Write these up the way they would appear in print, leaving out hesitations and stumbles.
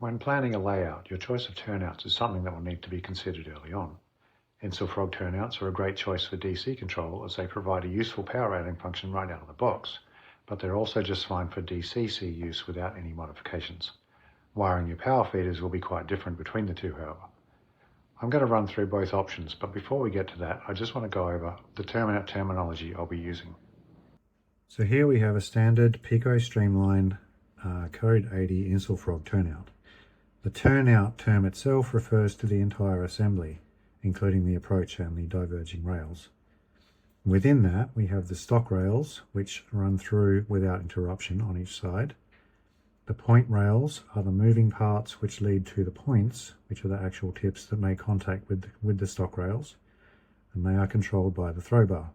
When planning a layout, your choice of turnouts is something that will need to be considered early on. Insulfrog turnouts are a great choice for DC control as they provide a useful power rating function right out of the box, but they're also just fine for DCC use without any modifications. Wiring your power feeders will be quite different between the two, however. I'm going to run through both options, but before we get to that, I just want to go over the Turnout terminology I'll be using. So here we have a standard Pico Streamline Code 80 Insulfrog turnout. The turnout term itself refers to the entire assembly, including the approach and the diverging rails. Within that, we have the stock rails, which run through without interruption on each side. The point rails are the moving parts which lead to the points, which are the actual tips that make contact with the stock rails, and they are controlled by the throw bar.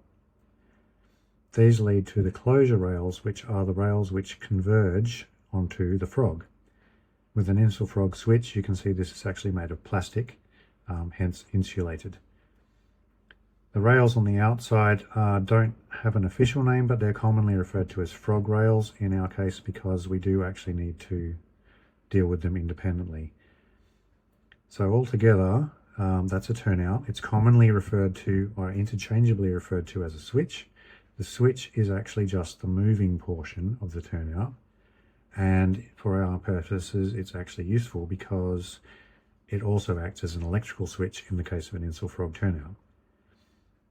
These lead to the closure rails, which are the rails which converge onto the frog. With an Insulfrog switch, you can see this is actually made of plastic, hence insulated. The rails on the outside don't have an official name, but they're commonly referred to as frog rails in our case because we do actually need to deal with them independently. So altogether, that's a turnout. It's commonly referred to or interchangeably referred to as a switch. The switch is actually just the moving portion of the turnout, and for our purposes it's actually useful because it also acts as an electrical switch in the case of an Insulfrog turnout.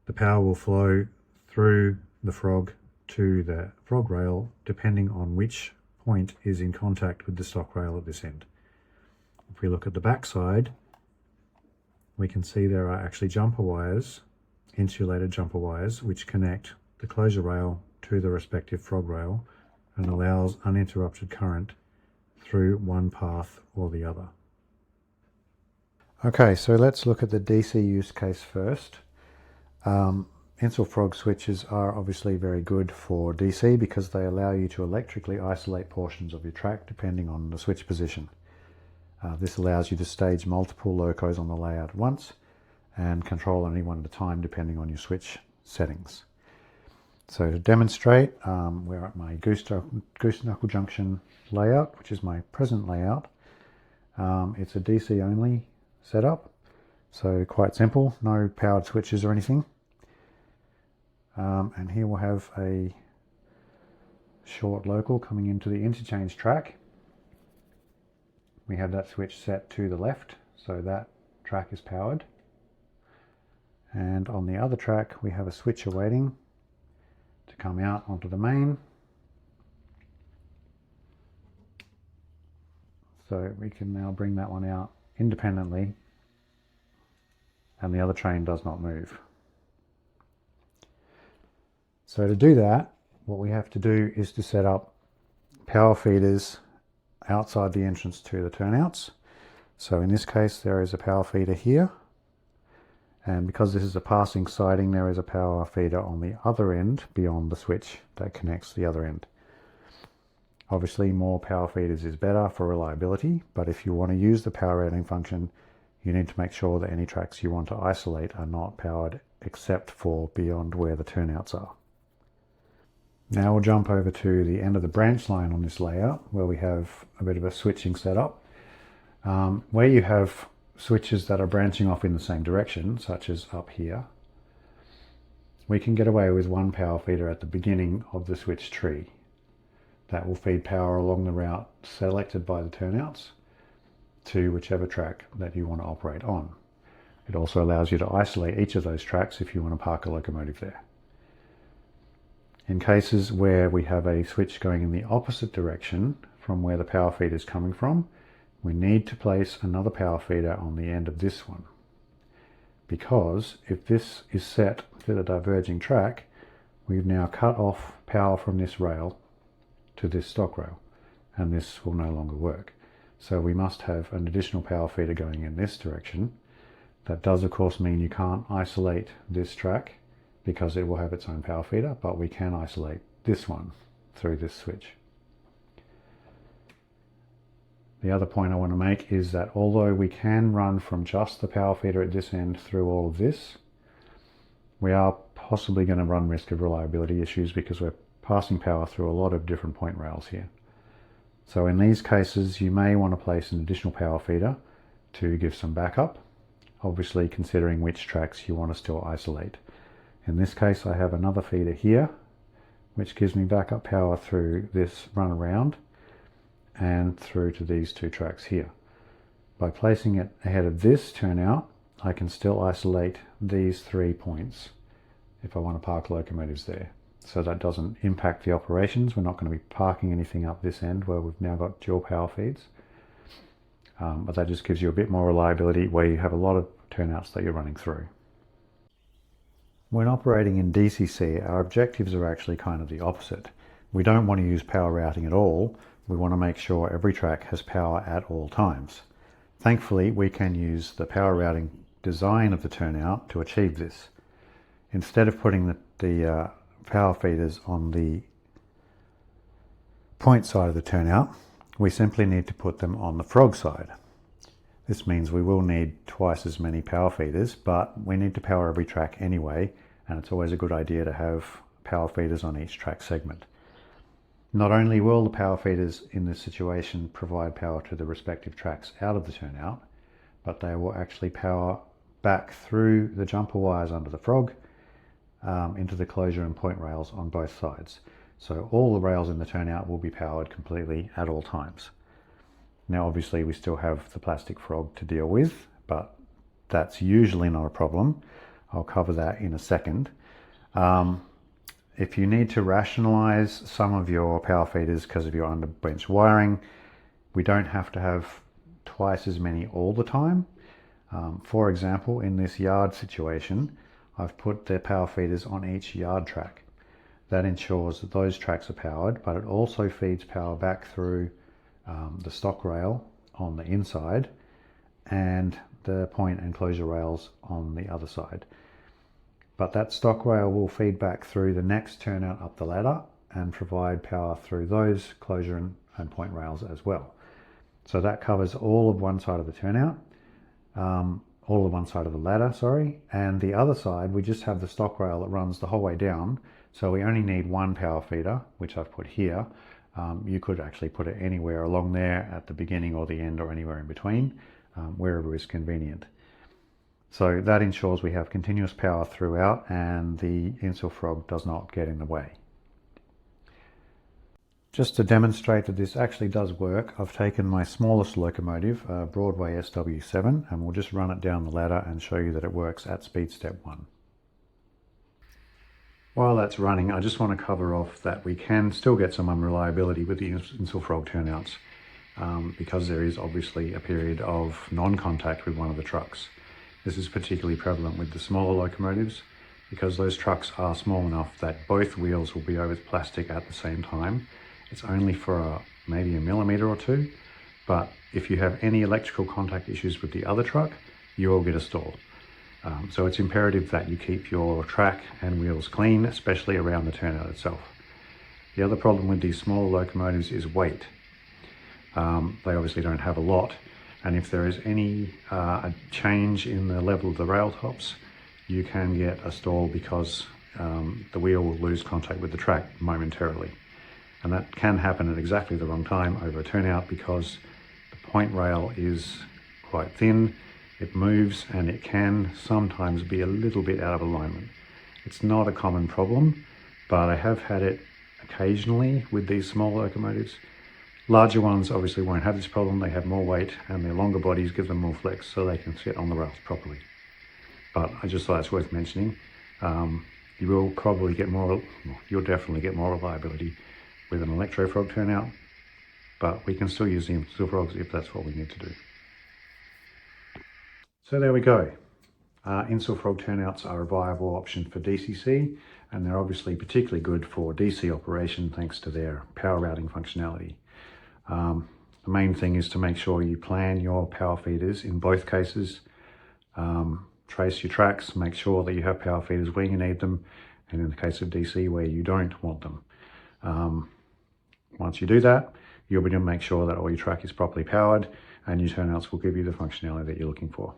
The power will flow through the frog to the frog rail depending on which point is in contact with the stock rail at this end. If we look at the back side, we can see there are actually jumper wires, insulated jumper wires, which connect the closure rail to the respective frog rail and allows uninterrupted current through one path or the other. Okay, so let's look at the DC use case first. Insulfrog switches are obviously very good for DC because they allow you to electrically isolate portions of your track depending on the switch position. This allows you to stage multiple locos on the layout at once and control only one at a time depending on your switch settings. So to demonstrate, we're at my goose knuckle junction layout, which is my present layout. It's a DC only setup, so quite simple, no powered switches or anything. And here we'll have a short local coming into the interchange track. We have that switch set to the left, so that track is powered. And on the other track, we have a switcher waiting to come out onto the main. So we can now bring that one out independently, and the other train does not move. So to do that, what we have to do is to set up power feeders outside the entrance to the turnouts. So in this case, there is a power feeder here, and because this is a passing siding, there is a power feeder on the other end beyond the switch that connects the other end. Obviously, more power feeders is better for reliability, but if you want to use the power rating function, you need to make sure that any tracks you want to isolate are not powered except for beyond where the turnouts are. Now we'll jump over to the end of the branch line on this layout where we have a bit of a switching setup. Where you have switches that are branching off in the same direction, such as up here, we can get away with one power feeder at the beginning of the switch tree. That will feed power along the route selected by the turnouts to whichever track that you want to operate on. It also allows you to isolate each of those tracks if you want to park a locomotive there. In cases where we have a switch going in the opposite direction from where the power feeder is coming from, we need to place another power feeder on the end of this one. Because if this is set to the diverging track, we've now cut off power from this rail to this stock rail, and this will no longer work. So we must have an additional power feeder going in this direction. That does of course mean you can't isolate this track because it will have its own power feeder, but we can isolate this one through this switch. The other point I want to make is that although we can run from just the power feeder at this end through all of this, we are possibly going to run risk of reliability issues because we're passing power through a lot of different point rails here. So in these cases, you may want to place an additional power feeder to give some backup, obviously considering which tracks you want to still isolate. In this case, I have another feeder here, which gives me backup power through this run around and through to these two tracks here. By placing it ahead of this turnout, I can still isolate these 3 points if I want to park locomotives there. So that doesn't impact the operations. We're not going to be parking anything up this end where we've now got dual power feeds. But that just gives you a bit more reliability where you have a lot of turnouts that you're running through. When operating in DCC, our objectives are actually kind of the opposite. We don't want to use power routing at all. We want to make sure every track has power at all times. Thankfully, we can use the power routing design of the turnout to achieve this. Instead of putting the power feeders on the point side of the turnout, we simply need to put them on the frog side. This means we will need twice as many power feeders, but we need to power every track anyway, and it's always a good idea to have power feeders on each track segment. Not only will the power feeders in this situation provide power to the respective tracks out of the turnout, but they will actually power back through the jumper wires under the frog into the closure and point rails on both sides. So all the rails in the turnout will be powered completely at all times. Now obviously we still have the plastic frog to deal with, but that's usually not a problem. I'll cover that in a second. If you need to rationalize some of your power feeders because of your underbench wiring, we don't have to have twice as many all the time. For example, in this yard situation, I've put the power feeders on each yard track. That ensures that those tracks are powered, but it also feeds power back through the stock rail on the inside and the point and closure rails on the other side. But that stock rail will feed back through the next turnout up the ladder and provide power through those closure and point rails as well. So that covers all of one side of the turnout, all of one side of the ladder, sorry, and the other side we just have the stock rail that runs the whole way down. So we only need one power feeder, which I've put here. You could actually put it anywhere along there at the beginning or the end or anywhere in between, wherever is convenient. So that ensures we have continuous power throughout and the Insulfrog does not get in the way. Just to demonstrate that this actually does work, I've taken my smallest locomotive, Broadway SW7, and we'll just run it down the ladder and show you that it works at speed step 1. While that's running, I just want to cover off that we can still get some unreliability with the Insulfrog turnouts because there is obviously a period of non-contact with one of the trucks. This is particularly prevalent with the smaller locomotives because those trucks are small enough that both wheels will be over the plastic at the same time. It's only for maybe a millimetre or two, but if you have any electrical contact issues with the other truck, you will get a stall. So it's imperative that you keep your track and wheels clean, especially around the turnout itself. The other problem with these smaller locomotives is weight. They obviously don't have a lot, and if there is any change in the level of the rail tops, you can get a stall because the wheel will lose contact with the track momentarily. And that can happen at exactly the wrong time over a turnout because the point rail is quite thin, it moves, and it can sometimes be a little bit out of alignment. It's not a common problem, but I have had it occasionally with these small locomotives. Larger ones obviously won't have this problem. They have more weight and their longer bodies give them more flex so they can sit on the rails properly. But I just thought it's worth mentioning. You will probably get more, you'll definitely get more reliability with an Electrofrog turnout, but we can still use the Insulfrogs if that's what we need to do. So there we go. Insulfrog turnouts are a viable option for DCC, and they're obviously particularly good for DC operation thanks to their power routing functionality. The main thing is to make sure you plan your power feeders in both cases. Trace your tracks, make sure that you have power feeders where you need them, and in the case of DC where you don't want them. Once you do that, you'll be able to make sure that all your track is properly powered and your turnouts will give you the functionality that you're looking for.